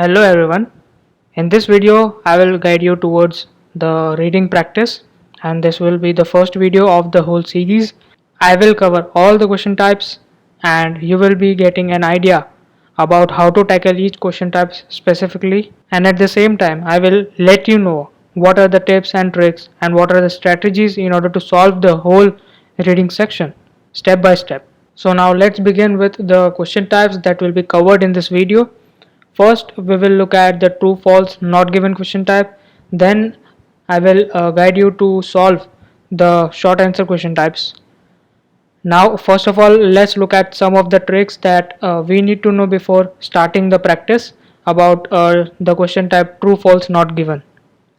Hello everyone. In this video, I will guide you towards the reading practice, and this will be the first video of the whole series. I will cover all the question types and you will be getting an idea about how to tackle each question types specifically, and at the same time I will let you know what are the tips and tricks and what are the strategies in order to solve the whole reading section step by step. So now let's begin with the question types that will be covered in this video. First, we will look at the true, false, not given question type. Then, I will guide you to solve the short answer question types. Now, first of all, let's look at some of the tricks that we need to know before starting the practice about the question type true, false, not given.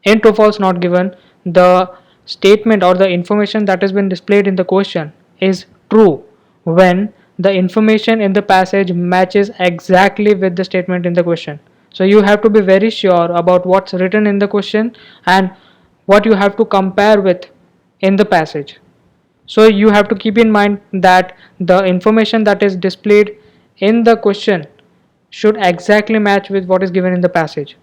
In true, false, not given, the statement or the information that has been displayed in the question is true when the information in the passage matches exactly with the statement in the question. So you have to be very sure about what's written in the question and what you have to compare with in the passage. So you have to keep in mind that the information that is displayed in the question should exactly match with what is given in the passage.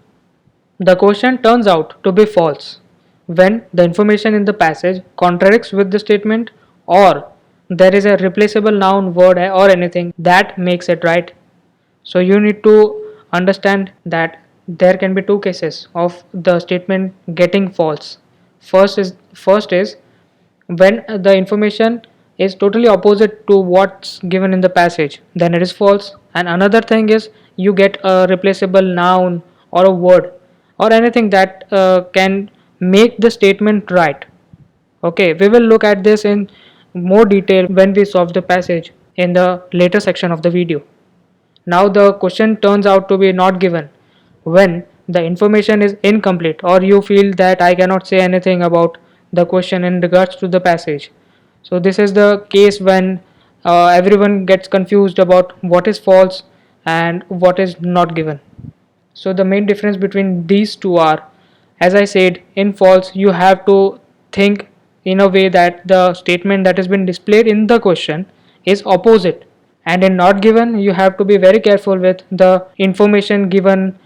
The question turns out to be false when the information in the passage contradicts with the statement, or there is a replaceable noun, word, or anything that makes it right. So you need to understand that there can be two cases of the statement getting false. First is when the information is totally opposite to what's given in the passage, then it is false. And another thing is you get a replaceable noun or a word or anything that can make the statement right. Okay, we will look at this in more detail when we solve the passage in the later section of the video. Now the question turns out to be not given when the information is incomplete or you feel that I cannot say anything about the question in regards to the passage. So this is the case when everyone gets confused about what is false and what is not given. So the main difference between these two are, as I said, in false you have to think in a way that the statement that has been displayed in the question is opposite, and in not given you have to be very careful with the information given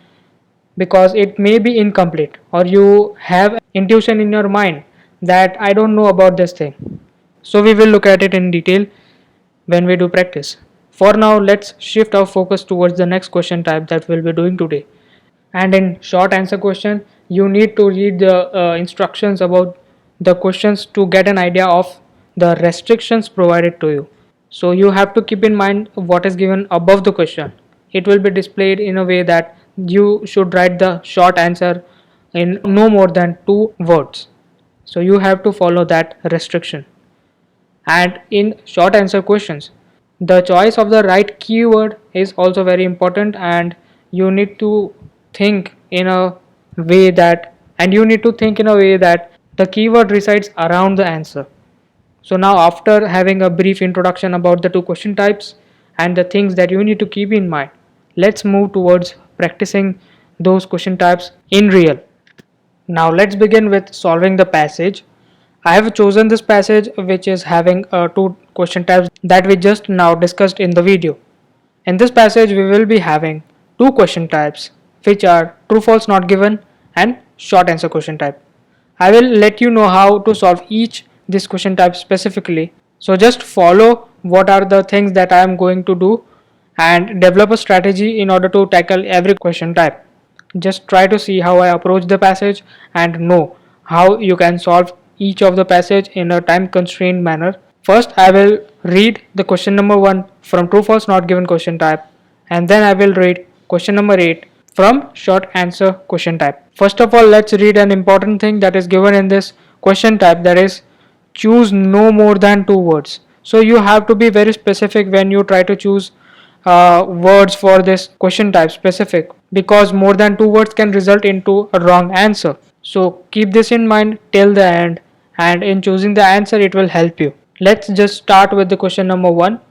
because it may be incomplete or you have intuition in your mind that I don't know about this thing. So we will look at it in detail when we do practice. For now, let's shift our focus towards the next question type that we'll be doing today. And in short answer question, you need to read the instructions about the questions to get an idea of the restrictions provided to you. So you have to keep in mind what is given above the question. It will be displayed in a way that you should write the short answer in no more than 2 words. So you have to follow that restriction. And in short answer questions, the choice of the right keyword is also very important, and you need to think in a way that the keyword resides around the answer. So now, after having a brief introduction about the two question types and the things that you need to keep in mind, let's move towards practicing those question types in real. Now let's begin with solving the passage. I have chosen this passage which is having two question types that we just now discussed in the video. In this passage we will be having two question types which are true, false, not given and short answer question type. I will let you know how to solve each this question type specifically. So just follow what are the things that I am going to do and develop a strategy in order to tackle every question type. Just try to see how I approach the passage and know how you can solve each of the passage in a time constrained manner. First, I will read the question number 1 from true, false, not given question type, and then I will read question number 8 from short answer question type. First of all, let's read an important thing that is given in this question type, that is choose no more than 2 words. So you have to be very specific when you try to choose words for this question type specific, because more than 2 words can result into a wrong answer. So keep this in mind till the end, and in choosing the answer it will help you. Let's just start with the question number 1.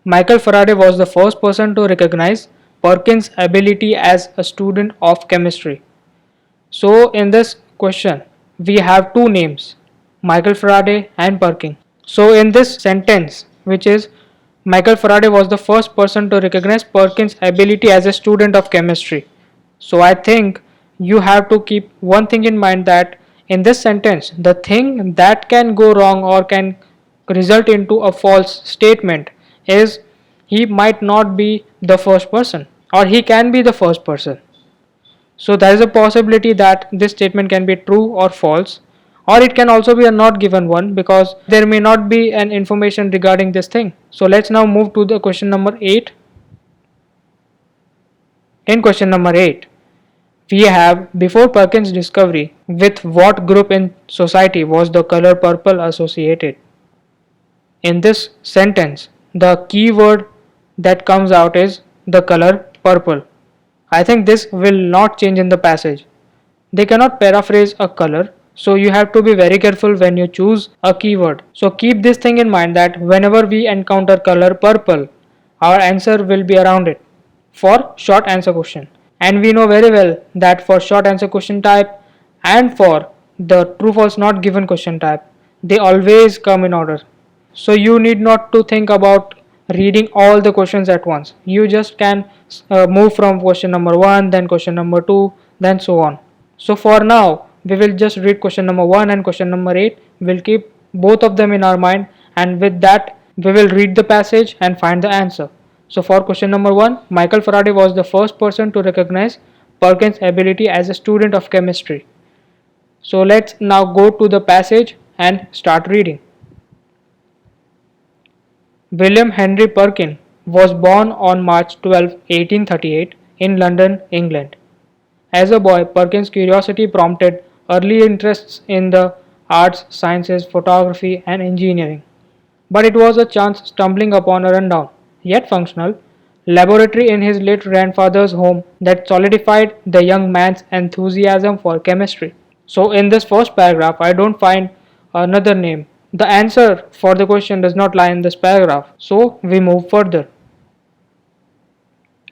Michael Faraday was the first person to recognize Perkins' ability as a student of chemistry. So in this question we have two names, Michael Faraday and Perkins. So in this sentence, which is Michael Faraday was the first person to recognize Perkins' ability as a student of chemistry. So I think you have to keep one thing in mind, that in this sentence, the thing that can go wrong or can result into a false statement is he might not be the first person, or he can be the first person. So there is a possibility that this statement can be true or false, or it can also be a not given one, because there may not be an information regarding this thing. So let's now move to the question number 8. In question number 8, we have, before Perkins' discovery, with what group in society was the color purple associated? In this sentence, the key word that comes out is the color purple. I think this will not change in the passage. They cannot paraphrase a color, so you have to be very careful when you choose a keyword. So keep this thing in mind, that whenever we encounter color purple, our answer will be around it for short answer question. And we know very well that for short answer question type and for the true false not given question type, they always come in order. So you need not to think about reading all the questions at once. You just can move from question number 1, then question number 2, then so on. So for now we will just read question number 1 and question number 8. We'll keep both of them in our mind, and with that we will read the passage and find the answer. So for question number 1, Michael Faraday was the first person to recognize Perkins' ability as a student of chemistry. So let's now go to the passage and start reading. William Henry Perkin was born on March 12, 1838 in London, England. As a boy, Perkins' curiosity prompted early interests in the arts, sciences, photography, and engineering. But it was a chance stumbling upon a rundown, yet functional, laboratory in his late grandfather's home that solidified the young man's enthusiasm for chemistry. So, in this first paragraph, I don't find another name. The answer for the question does not lie in this paragraph. So, we move further.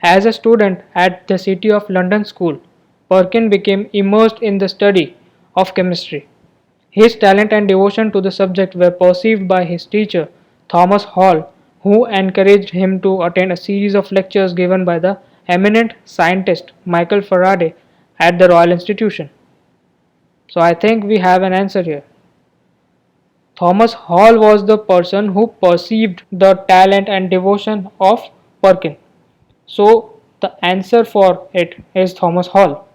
As a student at the City of London School, Perkin became immersed in the study of chemistry. His talent and devotion to the subject were perceived by his teacher, Thomas Hall, who encouraged him to attend a series of lectures given by the eminent scientist Michael Faraday at the Royal Institution. So I think we have an answer here. Thomas Hall was the person who perceived the talent and devotion of Perkin. So the answer for it is Thomas Hall.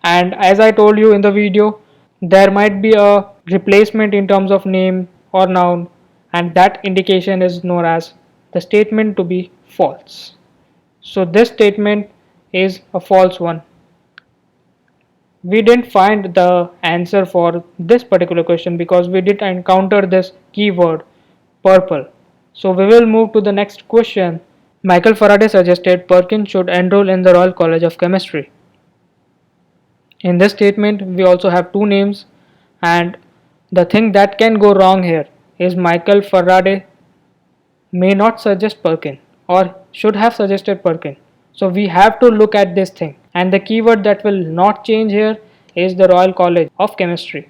And as I told you in the video, there might be a replacement in terms of name or noun, and that indication is known as the statement to be false. So this statement is a false one. We didn't find the answer for this particular question because we didn't encounter this keyword purple. So we will move to the next question. Michael Faraday suggested Perkin should enroll in the Royal College of Chemistry. In this statement we also have two names, and the thing that can go wrong here is Michael Faraday may not suggest Perkin or should have suggested Perkin. So we have to look at this thing, and the keyword that will not change here is the Royal College of Chemistry.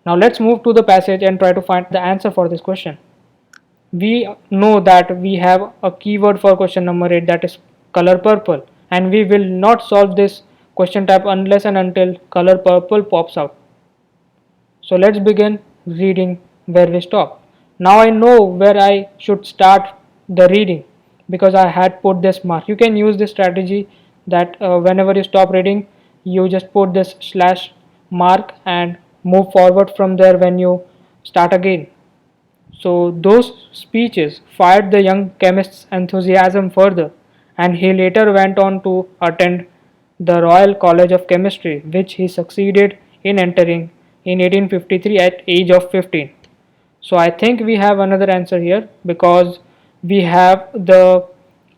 Now let's move to the passage and try to find the answer for this question. We know that we have a keyword for question number 8, that is color purple, and we will not solve this question type unless and until color purple pops out. So let's begin reading where we stop. Now I know where I should start the reading because I had put this mark. You can use this strategy that whenever you stop reading, you just put this slash mark and move forward from there when you start again. So those speeches fired the young chemist's enthusiasm further, and he later went on to attend the Royal College of Chemistry, which he succeeded in entering in 1853 at age of 15. So I think we have another answer here because we have the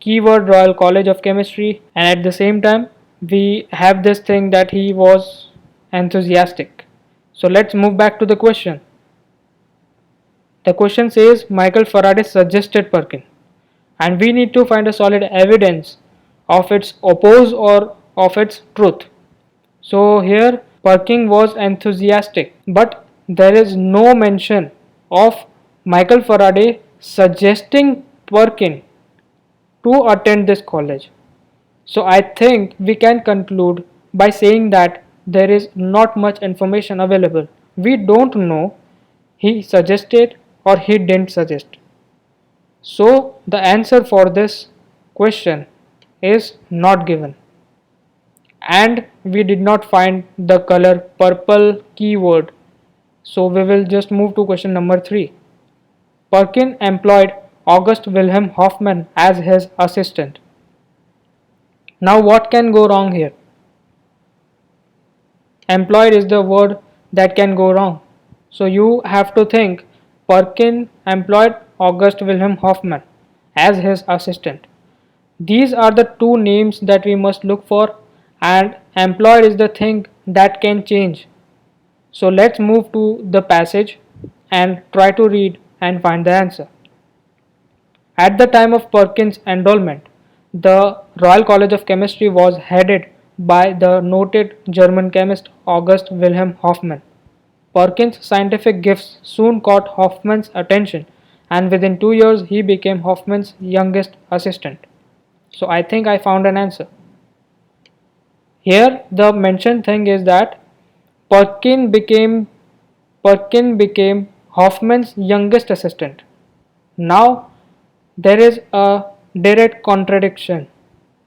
keyword Royal College of Chemistry, and at the same time we have this thing that he was enthusiastic. So let's move back to the question. The question says Michael Faraday suggested Perkin, and we need to find a solid evidence of its oppose or of its truth. So here Perkin was enthusiastic, but there is no mention of Michael Faraday suggesting Perkin to attend this college. So I think we can conclude by saying that there is not much information available. We don't know he suggested or he didn't suggest. So the answer for this question is not given. And we did not find the color purple keyword. So we will just move to question number 3. Perkin employed August Wilhelm Hoffman as his assistant. Now what can go wrong here? Employed is the word that can go wrong. So you have to think Perkin employed August Wilhelm Hoffman as his assistant. These are the two names that we must look for, and employed is the thing that can change. So let's move to the passage and try to read and find the answer. At the time of Perkin's endowment, the Royal College of Chemistry was headed by the noted German chemist August Wilhelm Hoffmann. Perkin's scientific gifts soon caught Hoffmann's attention, and within 2 years he became Hoffmann's youngest assistant. So I think I found an answer. Here the mentioned thing is that Perkin became Hoffmann's youngest assistant. Now there is a direct contradiction,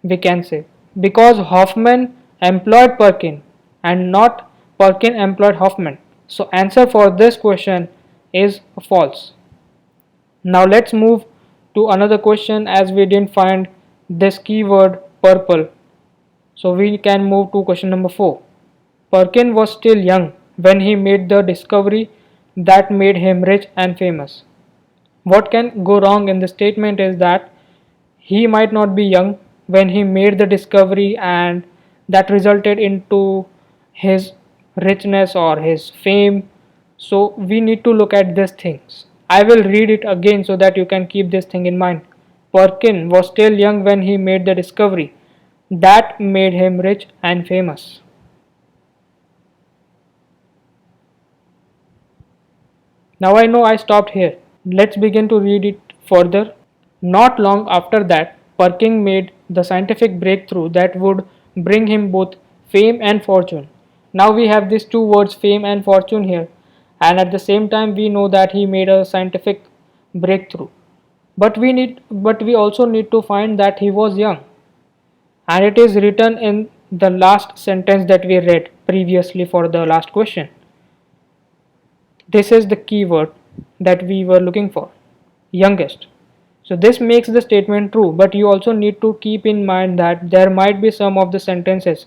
we can say, because Hoffman employed Perkin and not Perkin employed Hoffman. So answer for this question is false. Now let's move to another question, as we didn't find this keyword purple. So we can move to question number 4. Perkin was still young when he made the discovery that made him rich and famous. What can go wrong in the statement is that he might not be young when he made the discovery and that resulted into his richness or his fame. So we need to look at these things. I will read it again so that you can keep this thing in mind. Perkin was still young when he made the discovery that made him rich and famous. Now I know I stopped here. Let's begin to read it further. Not long after that, Perkin made the scientific breakthrough that would bring him both fame and fortune. Now we have these two words, fame and fortune, here, and at the same time we know that he made a scientific breakthrough. But we also need to find that he was young, and it is written in the last sentence that we read previously for the last question. This is the keyword that we were looking for, youngest. So this makes the statement true, but you also need to keep in mind that there might be some of the sentences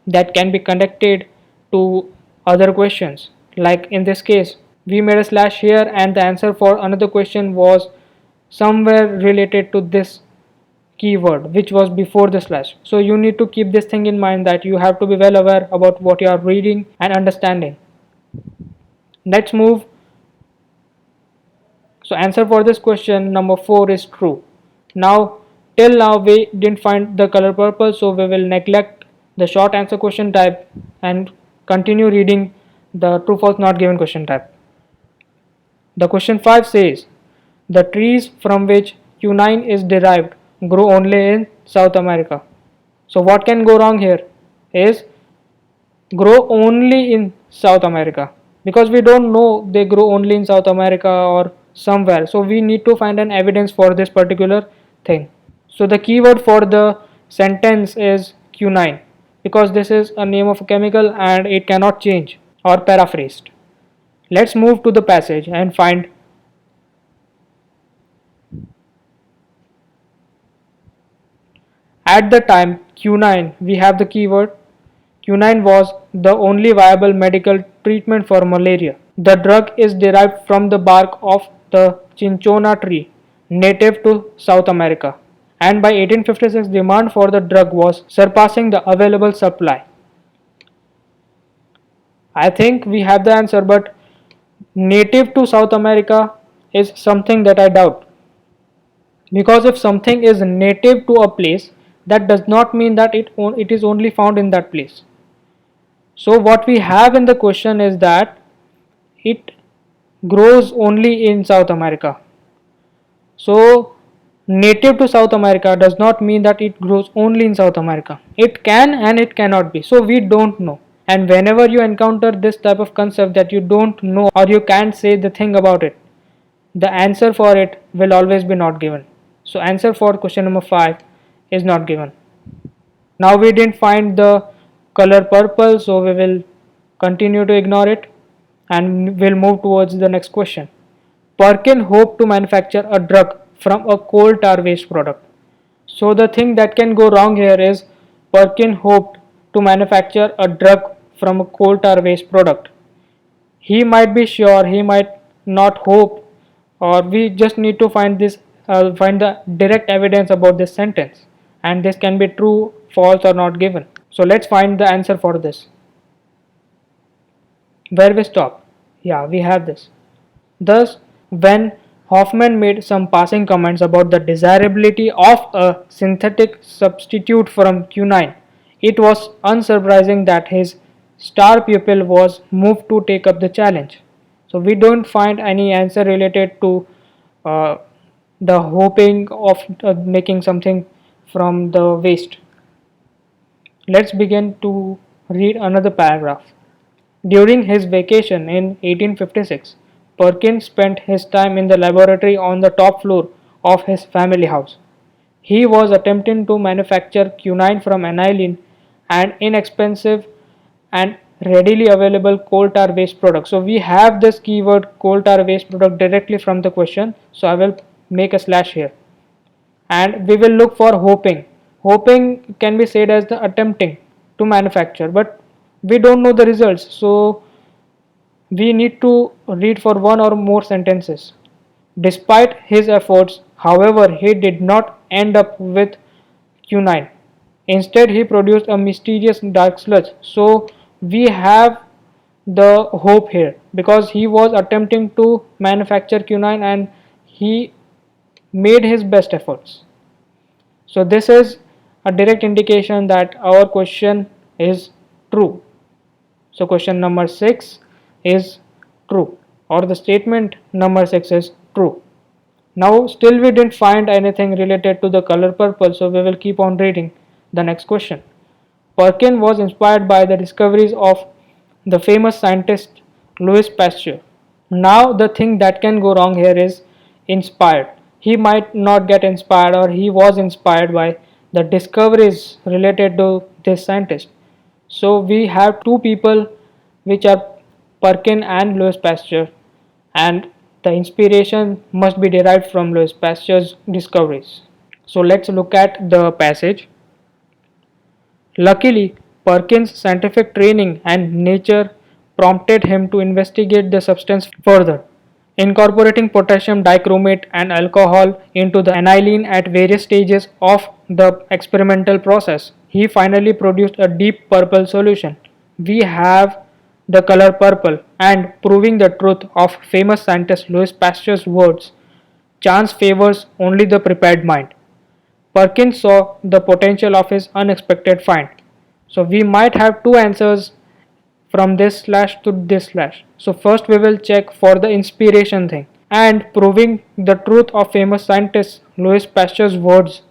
that can be connected to other questions. Like in this case, we made a slash here and the answer for another question was somewhere related to this keyword which was before the slash. So you need to keep this thing in mind, that you have to be well aware about what you are reading and understanding. Let's move. So answer for this question number 4 is true. Now till now we didn't find the color purple, so we will neglect the short answer question type and continue reading the true false not given question type. The question 5 says the trees from which quinine is derived grow only in South America. So what can go wrong here is grow only in South America, because we don't know they grow only in South America or somewhere. So we need to find an evidence for this particular thing. So the keyword for the sentence is quinine, because this is a name of a chemical and it cannot change or paraphrased. Let's move to the passage and find. At the time quinine, we have the keyword. Quinine was the only viable medical treatment for malaria. The drug is derived from the bark of the cinchona tree, native to South America, and by 1856 demand for the drug was surpassing the available supply. I think we have the answer, but native to South America is something that I doubt. Because if something is native to a place, that does not mean that it is only found in that place. So what we have in the question is that it grows only in South America. So native to South America does not mean that it grows only in South America. It can and it cannot be. So we don't know. And whenever you encounter this type of concept that you don't know or you can't say the thing about it, the answer for it will always be not given. So answer for question number 5 is not given. Now we didn't find the color purple, so we will continue to ignore it and we'll move towards the next question. Perkin hoped to manufacture a drug from a coal tar waste product. So the thing that can go wrong here is Perkin hoped to manufacture a drug from a coal tar waste product. He might be sure, he might not hope, or we just need to find the direct evidence about this sentence, and this can be true, false, or not given. So let's find the answer for this. Where we stop? Yeah, we have this. Thus, when Hoffman made some passing comments about the desirability of a synthetic substitute from quinine, it was unsurprising that his star pupil was moved to take up the challenge. So, we don't find any answer related to uh, the hoping of making something from the waste. Let's begin to read another paragraph. During his vacation in 1856, Perkins spent his time in the laboratory on the top floor of his family house. He was attempting to manufacture quinine from aniline, an inexpensive and readily available coal tar waste product. So we have this keyword coal tar waste product directly from the question. So I will make a slash here. And we will look for hoping. Hoping can be said as the attempting to manufacture, but we don't know the results. So we need to read for one or more sentences. Despite his efforts, however, he did not end up with quinine. Instead, he produced a mysterious dark sludge. So we have the hope here because he was attempting to manufacture quinine and he made his best efforts. So this is a direct indication that our question is true. So question number 6 is true, or the statement number 6 is true. Now still we didn't find anything related to the color purple, so we will keep on reading the next question. Perkin was inspired by the discoveries of the famous scientist Louis Pasteur. Now the thing that can go wrong here is inspired. He might not get inspired, or he was inspired by the discoveries related to this scientist. So we have two people which are Perkin and Louis Pasteur, and the inspiration must be derived from Louis Pasteur's discoveries. So let's look at the passage. Luckily, Perkins' scientific training and nature prompted him to investigate the substance further. Incorporating potassium dichromate and alcohol into the aniline at various stages of the experimental process, he finally produced a deep purple solution. We have the color purple, and proving the truth of famous scientist Louis Pasteur's words, chance favors only the prepared mind. Perkins saw the potential of his unexpected find. So we might have two answers from this slash to this slash. So first we will check for the inspiration thing and proving the truth of famous scientist Louis Pasteur's words.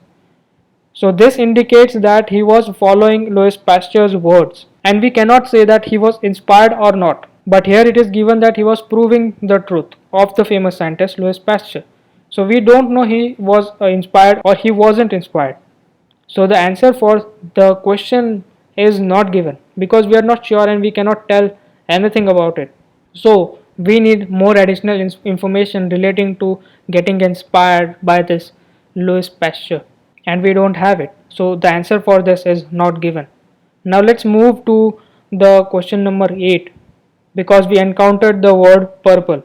So this indicates that he was following Louis Pasteur's words, and we cannot say that he was inspired or not. But here it is given that he was proving the truth of the famous scientist Louis Pasteur. So we don't know he was inspired or he wasn't inspired. So the answer for the question is not given because we are not sure and we cannot tell anything about it. So we need more additional information relating to getting inspired by this Louis Pasteur, and we don't have it. So the answer for this is not given. Now let's move to the question number 8 because we encountered the word purple.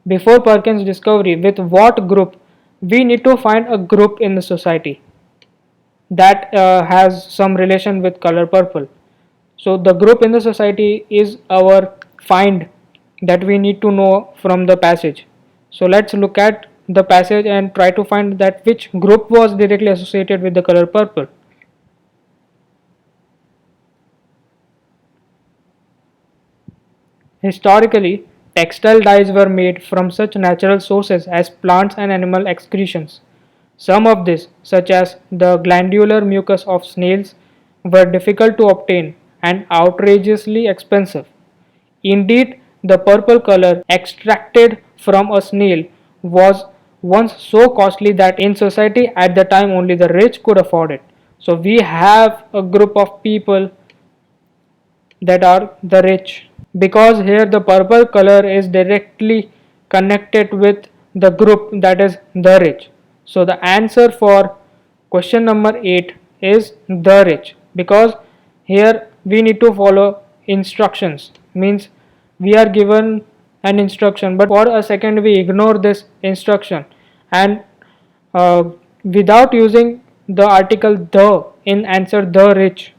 Before Perkins' discovery, with what group? We need to find a group in the society that has some relation with color purple. So the group in the society is our find that we need to know from the passage. So let's look at the passage and try to find that which group was directly associated with the color purple. Historically, textile dyes were made from such natural sources as plants and animal excretions. Some of these, such as the glandular mucus of snails, were difficult to obtain and outrageously expensive. Indeed, the purple color extracted from a snail was once so costly that in society at the time only the rich could afford it. So we have a group of people that are the rich, because here the purple color is directly connected with the group that is the rich. So the answer for question number 8 is the rich, because here we need to follow instructions, means we are given an instruction but for a second we ignore this instruction, and without using the article the in answer the rich,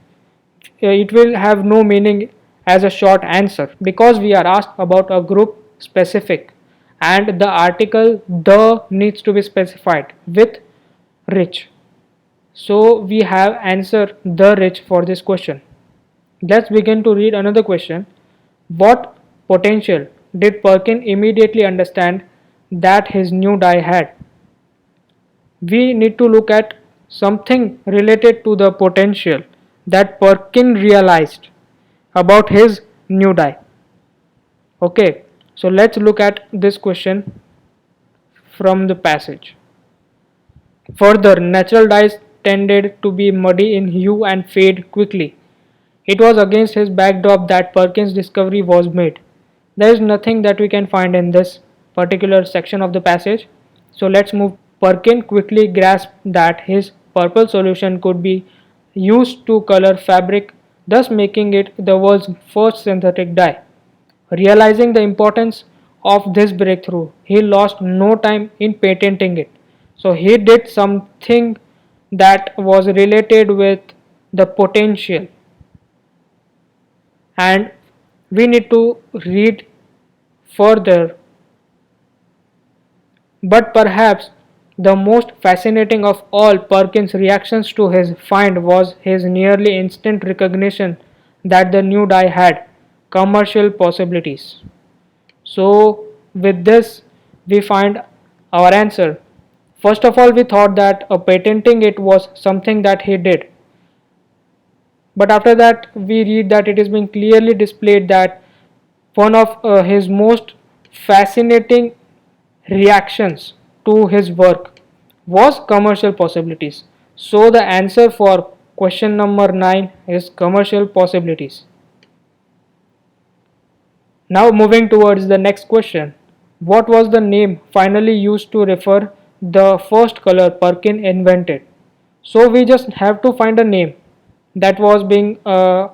it will have no meaning as a short answer, because we are asked about a group specific and the article the needs to be specified with rich. So we have answer the rich for this question. Let's begin to read another question. What potential did Perkin immediately understand that his new dye had? We need to look at something related to the potential that Perkin realized about his new dye. Okay, so let's look at this question from the passage. Further, natural dyes tended to be muddy in hue and fade quickly. It was against his backdrop that Perkin's discovery was made. There is nothing that we can find in this particular section of the passage. So let's move. Perkin quickly grasped that his purple solution could be used to color fabric, thus making it the world's first synthetic dye. Realizing the importance of this breakthrough, he lost no time in patenting it. So he did something that was related with the potential, and we need to read further. But perhaps the most fascinating of all Perkins' reactions to his find was his nearly instant recognition that the new dye had commercial possibilities. So, with this, we find our answer. First of all, we thought that patenting it was something that he did. But after that, we read that it is being clearly displayed that one of his most fascinating reactions to his work was commercial possibilities. So the answer for question number 9 is commercial possibilities. Now moving towards the next question. What was the name finally used to refer the first color Perkin invented? So we just have to find a name that was being a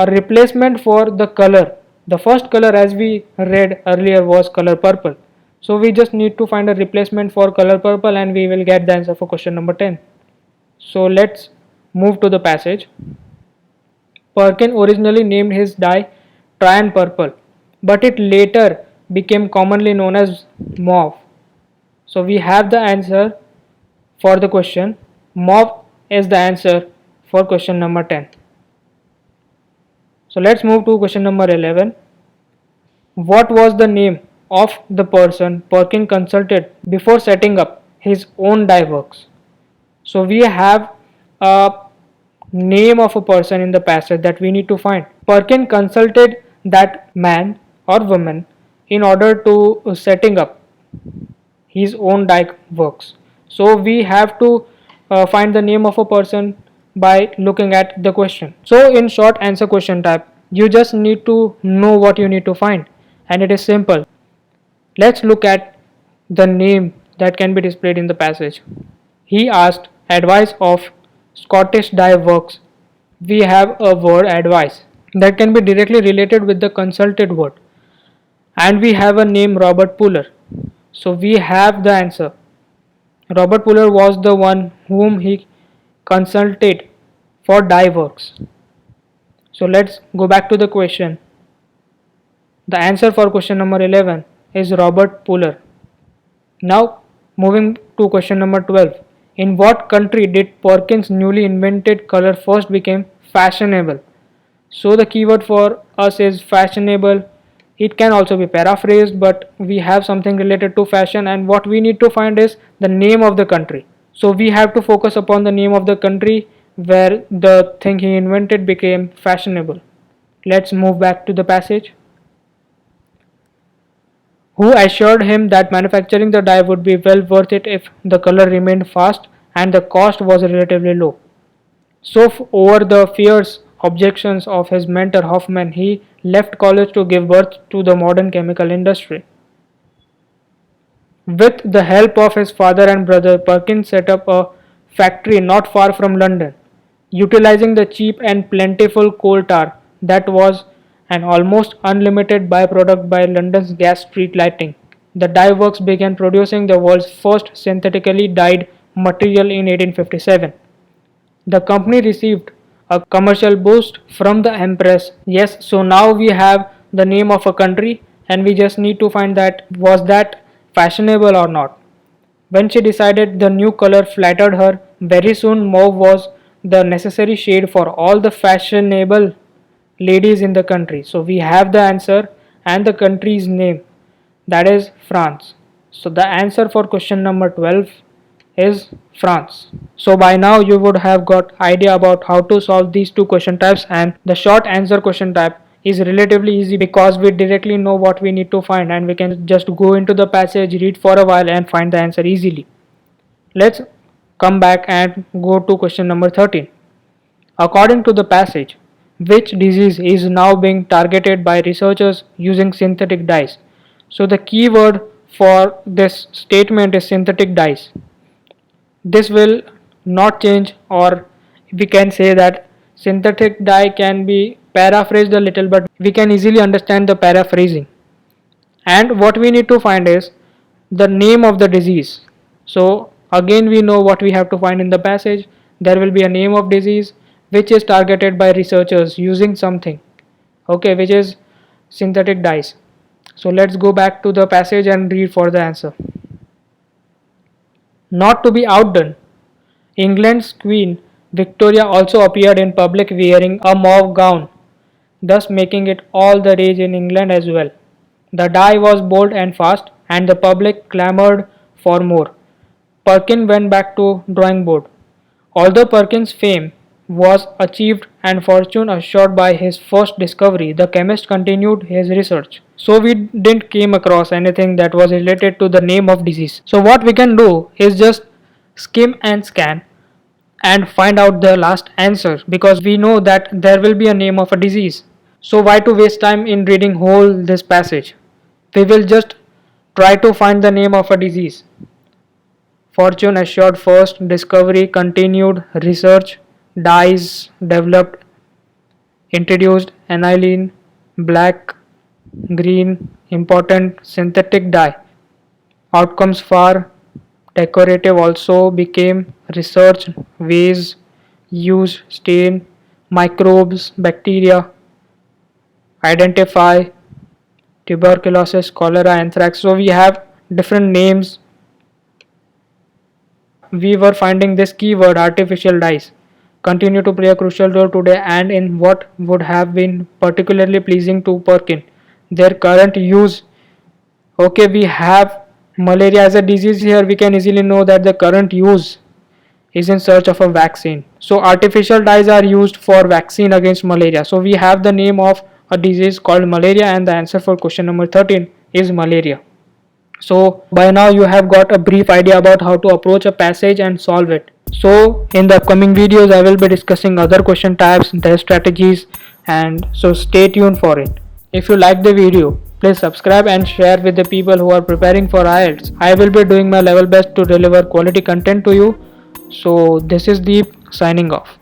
replacement for the color. The first color, as we read earlier, was color purple. So we just need to find a replacement for color purple and we will get the answer for question number 10. So let's move to the passage. Perkin originally named his dye Tryan Purple, but it later became commonly known as mauve. So we have the answer for the question. Mauve is the answer for question number 10. So let's move to question number 11. What was the name of the person Perkin consulted before setting up his own dye works? So we have a name of a person in the passage that we need to find. Perkin consulted that man or woman in order to setting up his own dye works. So we have to find the name of a person by looking at the question. So in short answer question type, you just need to know what you need to find, and it is simple. Let's look at the name that can be displayed in the passage. He asked advice of Scottish dye works. We have a word advice that can be directly related with the consulted word, and we have a name Robert Puller. So we have the answer. Robert Puller was the one whom he consulted for dye works. So let's go back to the question. The answer for question number 11 is Robert Puller. Now moving to question number 12. In what country did Perkins' newly invented color first become fashionable? So the keyword for us is fashionable. It can also be paraphrased, but we have something related to fashion, and what we need to find is the name of the country. So we have to focus upon the name of the country where the thing he invented became fashionable. Let's move back to the passage. Who assured him that manufacturing the dye would be well worth it if the color remained fast and the cost was relatively low. So, over the fierce objections of his mentor Hoffman, he left college to give birth to the modern chemical industry. With the help of his father and brother, Perkins set up a factory not far from London, utilizing the cheap and plentiful coal tar that was an almost unlimited byproduct by London's gas street lighting. The dye works began producing the world's first synthetically dyed material in 1857. The company received a commercial boost from the Empress. Yes, so now we have the name of a country and we just need to find that was that fashionable or not. When she decided the new color flattered her, very soon mauve was the necessary shade for all the fashionable ladies in the country. So we have the answer and the country's name, that is France. So the answer for question number 12 is France. So by now you would have got idea about how to solve these two question types, and the short answer question type is relatively easy because we directly know what we need to find and we can just go into the passage, read for a while and find the answer easily. Let's come back and go to question number 13. According to the passage, which disease is now being targeted by researchers using synthetic dyes? So the key word for this statement is synthetic dyes. This will not change, or we can say that synthetic dye can be paraphrased a little, but we can easily understand the paraphrasing. And what we need to find is the name of the disease. So again we know what we have to find in the passage. There will be a name of disease which is targeted by researchers using something, okay, which is synthetic dyes. So let's go back to the passage and read for the answer. Not to be outdone, England's Queen Victoria also appeared in public wearing a mauve gown, thus making it all the rage in England as well. The dye was bold and fast, and the public clamoured for more. Perkin went back to drawing board. Although Perkins' fame was achieved and fortune assured by his first discovery, the chemist continued his research. So we didn't came across anything that was related to the name of disease. So what we can do is just skim and scan and find out the last answer, because we know that there will be a name of a disease. So why to waste time in reading whole this passage? We will just try to find the name of a disease. Fortune assured first discovery, continued research, dyes developed, introduced, aniline, black, green, important, synthetic dye. Outcomes far decorative, also became research, ways, use, stain, microbes, bacteria, identify, tuberculosis, cholera, anthrax. So we have different names. We were finding this keyword artificial dyes continue to play a crucial role today and in what would have been particularly pleasing to Perkin, their current use. Okay, we have malaria as a disease here. We can easily know that the current use is in search of a vaccine. So artificial dyes are used for vaccine against malaria. So we have the name of a disease called malaria, and the answer for question number 13 is malaria. So by now you have got a brief idea about how to approach a passage and solve it. So in the upcoming videos I will be discussing other question types, their strategies, and so stay tuned for it. If you like the video, please subscribe and share with the people who are preparing for IELTS. I will be doing my level best to deliver quality content to you. So this is Deep signing off.